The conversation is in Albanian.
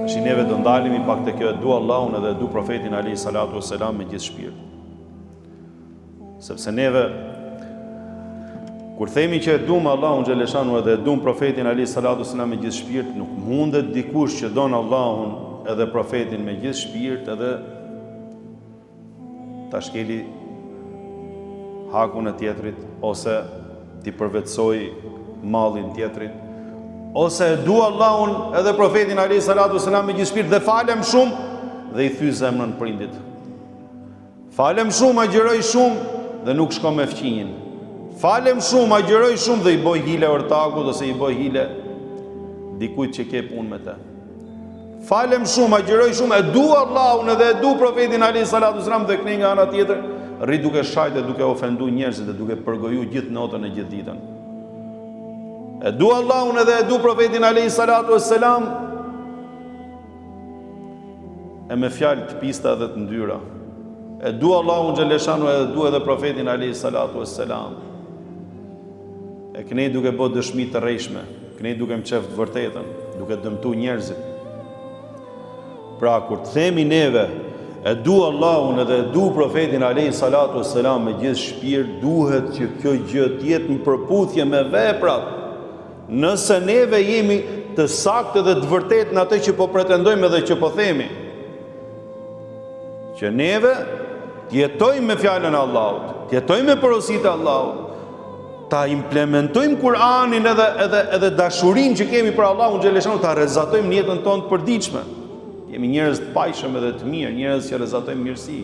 Tash neve do ndalemi pak te kjo e du Allahun edhe e du profetin alayhi salatu wassalam me gjithë shpirt. Sepse neve kur themi që e dum Allahun xhaleshanu edhe e dum profetin alayhi salatu wassalam me gjithë shpirt, nuk mundet dikush që don Allahun edhe profetin me gjithë shpirt edhe ta shkeli hakun e tjetrit ose ti përvetsoj mallin tjetrit, ose e du Allahun edhe profetin alayhi salatu wassalam me gjithë shpirt dhe falem shumë dhe i thy zemrën prindit. Falem shumë, agjeroj shumë dhe nuk shko me fqinjin. Falem shumë, agjeroj shumë dhe i boj hile ortakut ose i boj hile dikujt që ke punë me te. Falem shumë, agjeroj shumë, e du Allahun edhe e du profetin alayhi salatu wassalam dhe këni nga ana tjetër rri duke shajt dhe duke ofendu njerëzit dhe duke përgoju gjithë notën e gjithë ditën. E du Allahun edhe e du profetin alayhi salatu wassalam e me fjalë të pista dhe të ndyra. E du Allahun xhaleshanu edhe du edhe profetin alayhi salatu wassalam. E kënej duke bë dëshmi të rrejshme, kënej duke më qef të vërtetën, duke dëmtu njerëzit. Pra kur të themi neve e du Allahun edhe e du profetin alayhi salatu wassalam me gjithë shpirt, duhet që kjo gjë të jetë në përputhje me veprat. Nëse neve jemi të saktë dhe të vërtetë në atë që po pretendojmë edhe që po themi, që neve t'jetojmë me fjalën e Allahut, t'jetojmë me porositë e Allahut, ta implementojmë Kur'anin edhe dashurinë që kemi për Allahun xhaleshanu, ta rezatojmë në jetën tonë të përditshme. Jemi njerëz të pajshëm edhe të mirë, njerëz që rezatojmë mirësi.